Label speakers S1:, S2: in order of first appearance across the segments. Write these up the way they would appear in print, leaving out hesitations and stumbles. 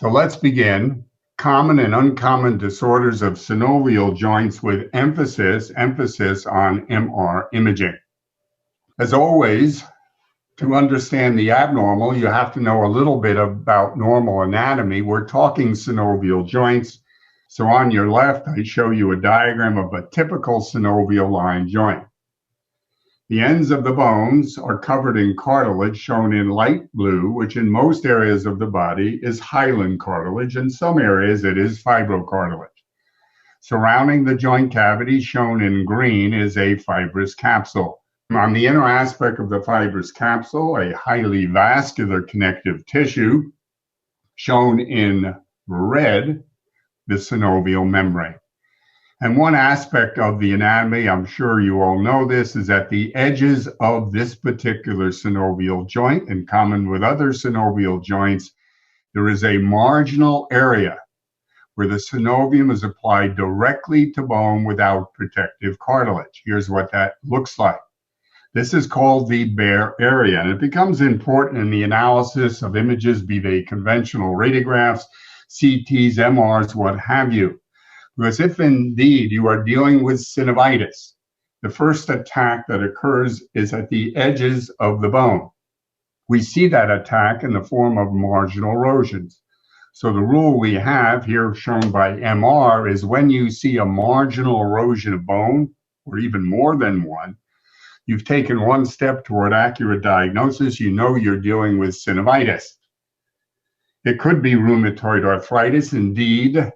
S1: So let's begin. Common and uncommon disorders of synovial joints with emphasis on MR imaging. As always, to understand the abnormal, you have to know a little bit about normal anatomy. We're talking synovial joints. So on your left, I show you a diagram of a typical synovial-lined joint. The ends of the bones are covered in cartilage, shown in light blue, which in most areas of the body is hyaline cartilage. In some areas, it is fibrocartilage. Surrounding the joint cavity, shown in green, is a fibrous capsule. On the inner aspect of the fibrous capsule, a highly vascular connective tissue, shown in red, the synovial membrane. And one aspect of the anatomy, I'm sure you all know this, is at the edges of this particular synovial joint, in common with other synovial joints, there is a marginal area where the synovium is applied directly to bone without protective cartilage. Here's what that looks like. This is called the bare area, and it becomes important in the analysis of images, be they conventional radiographs, CTs, MRs, what have you. Because if indeed you are dealing with synovitis, the first attack that occurs is at the edges of the bone. We see that attack in the form of marginal erosions. So the rule we have here shown by MR is when you see a marginal erosion of bone, or even more than one, you've taken one step toward accurate diagnosis. You know you're dealing with synovitis. It could be rheumatoid arthritis, indeed.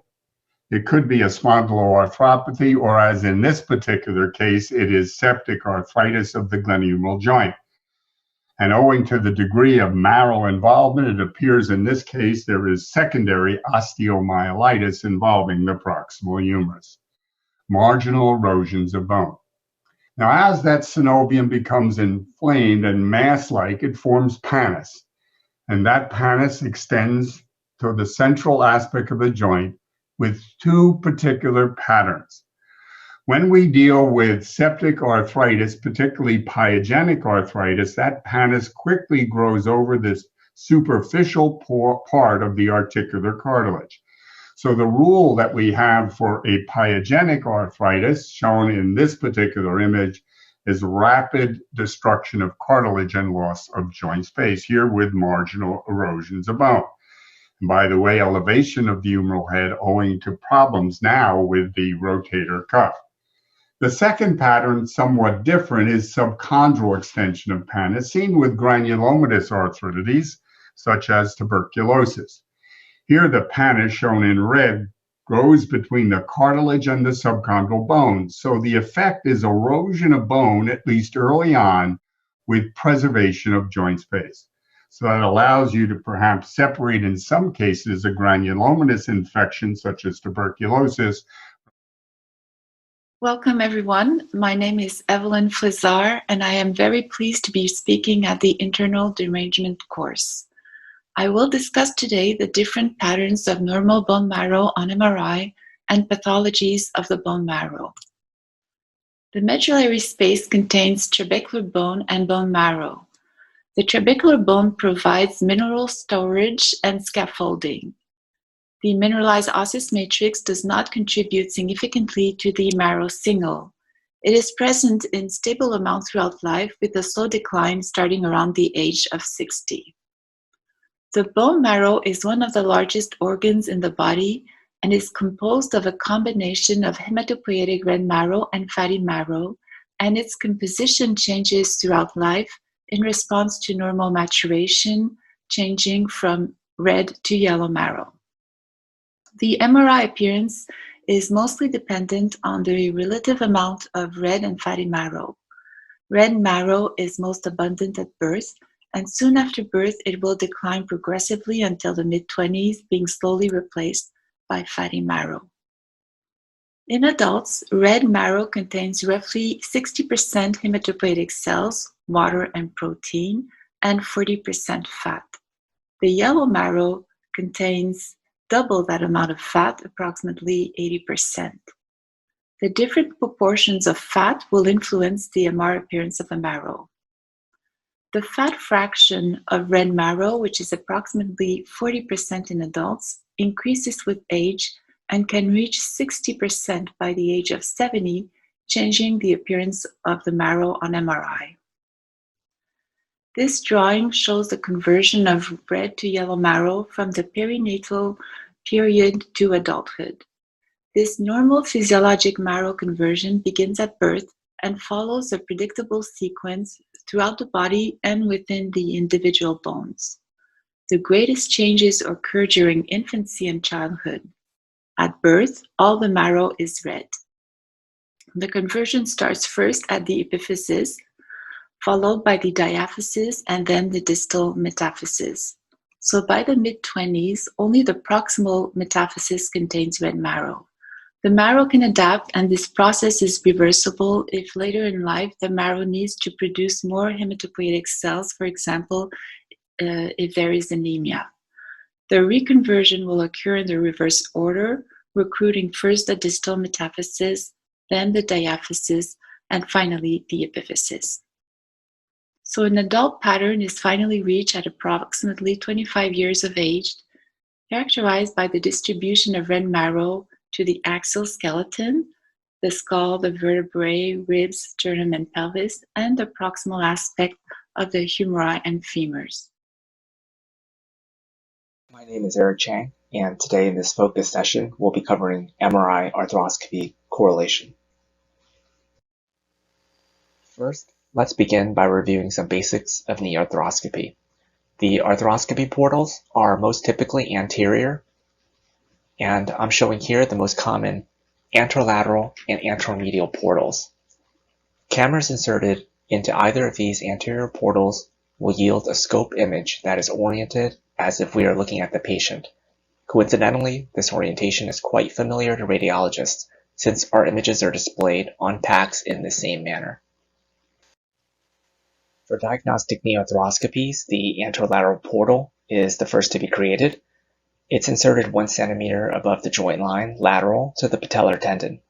S1: It could be a spondyloarthropathy, or as in this particular case, it is septic arthritis of the glenohumeral joint. And owing to the degree of marrow involvement, it appears in this case there is secondary osteomyelitis involving the proximal humerus. Marginal erosions of bone. Now, as that synovium becomes inflamed and mass-like, it forms pannus. And that pannus extends to the central aspect of the joint with two particular patterns. When we deal with septic arthritis, particularly pyogenic arthritis, that pannus quickly grows over this superficial part of the articular cartilage. So the rule that we have for a pyogenic arthritis, shown in this particular image, is rapid destruction of cartilage and loss of joint space, here with marginal erosions of bone. And by the way, elevation of the humeral head owing to problems now with the rotator cuff. The second pattern, somewhat different, is subchondral extension of pannus, seen with granulomatous arthritides, such as tuberculosis. Here, the pannus, shown in red, grows between the cartilage and the subchondral bone. So the effect is erosion of bone, at least early on, with preservation of joint space. So that allows you to perhaps separate, in some cases, a granulomatous infection, such as tuberculosis.
S2: Welcome, everyone. My name is Evelyne Fliszar, and I am very pleased to be speaking at the Internal Derangement course. I will discuss today the different patterns of normal bone marrow on MRI and pathologies of the bone marrow. The medullary space contains trabecular bone and bone marrow. The trabecular bone provides mineral storage and scaffolding. The mineralized osseous matrix does not contribute significantly to the marrow signal. It is present in stable amount throughout life with a slow decline starting around the age of 60. The bone marrow is one of the largest organs in the body and is composed of a combination of hematopoietic red marrow and fatty marrow, and its composition changes throughout life in response to normal maturation, changing from red to yellow marrow. The MRI appearance is mostly dependent on the relative amount of red and fatty marrow. Red marrow is most abundant at birth, and soon after birth it will decline progressively until the mid-20s, being slowly replaced by fatty marrow. In adults, red marrow contains roughly 60% hematopoietic cells, water and protein, and 40% fat. The yellow marrow contains double that amount of fat, approximately 80%. The different proportions of fat will influence the MR appearance of the marrow. The fat fraction of red marrow, which is approximately 40% in adults, increases with age and can reach 60% by the age of 70, changing the appearance of the marrow on MRI. This drawing shows the conversion of red to yellow marrow from the perinatal period to adulthood. This normal physiologic marrow conversion begins at birth and follows a predictable sequence throughout the body and within the individual bones. The greatest changes occur during infancy and childhood. At birth, all the marrow is red. The conversion starts first at the epiphysis, followed by the diaphysis and then the distal metaphysis. So by the mid-20s, only the proximal metaphysis contains red marrow. The marrow can adapt, and this process is reversible if later in life the marrow needs to produce more hematopoietic cells, for example, if there is anemia. The reconversion will occur in the reverse order, recruiting first the distal metaphysis, then the diaphysis, and finally the epiphysis. So an adult pattern is finally reached at approximately 25 years of age, characterized by the distribution of red marrow to the axial skeleton, the skull, the vertebrae, ribs, sternum, and pelvis, and the proximal aspect of the humeri and femurs.
S3: My name is Chang, and today in this focus session, we'll be covering MRI arthroscopy correlation. First, let's begin by reviewing some basics of knee arthroscopy. The arthroscopy portals are most typically anterior, and I'm showing here the most common anterolateral and anteromedial portals. Cameras inserted into either of these anterior portals will yield a scope image that is oriented as if we are looking at the patient. Coincidentally, this orientation is quite familiar to radiologists since our images are displayed on packs in the same manner. For diagnostic knee arthroscopies, the anterolateral portal is the first to be created. It's inserted 1 centimeter above the joint line, lateral to the patellar tendon.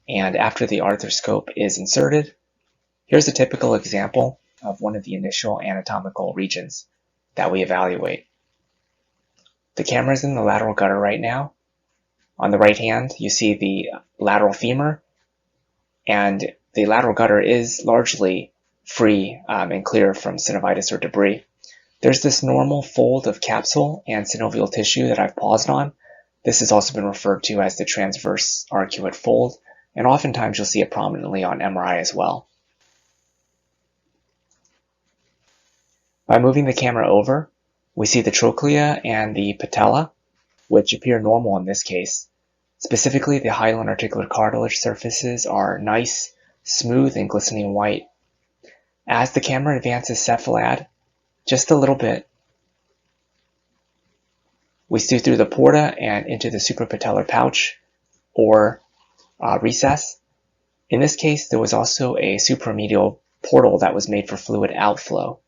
S3: And after the arthroscope is inserted, here's a typical example of one of the initial anatomical regions that we evaluate. The camera is in the lateral gutter right now. On the right hand, you see the lateral femur, and the lateral gutter is largely free and clear from synovitis or debris. There's this normal fold of capsule and synovial tissue that I've paused on. This has also been referred to as the transverse arcuate fold, and oftentimes you'll see it prominently on MRI as well. By moving the camera over, we see the trochlea and the patella, which appear normal in this case. Specifically, the hyaline articular cartilage surfaces are nice, smooth, and glistening white. As the camera advances cephalad, just a little bit, we see through the porta and into the suprapatellar pouch or recess. In this case, there was also a supramedial portal that was made for fluid outflow.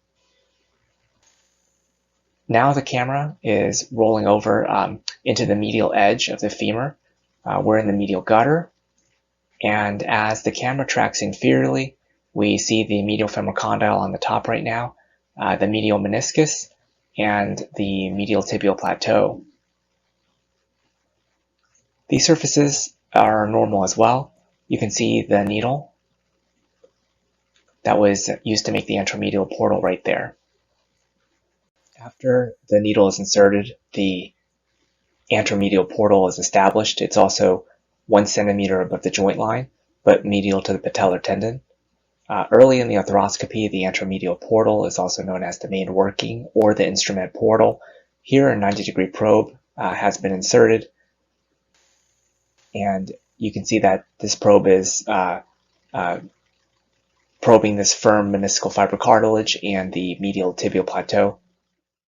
S3: Now the camera is rolling over into the medial edge of the femur. We're in the medial gutter, and as the camera tracks inferiorly, we see the medial femoral condyle on the top right now, the medial meniscus, and the medial tibial plateau. These surfaces are normal as well. You can see the needle that was used to make the anteromedial portal right there. After the needle is inserted, the anteromedial portal is established. It's also 1 centimeter above the joint line, but medial to the patellar tendon. Early in the arthroscopy, the anteromedial portal is also known as the main working or the instrument portal. Here, a 90-degree probe has been inserted, and you can see that this probe is probing this firm meniscal fibrocartilage and the medial tibial plateau.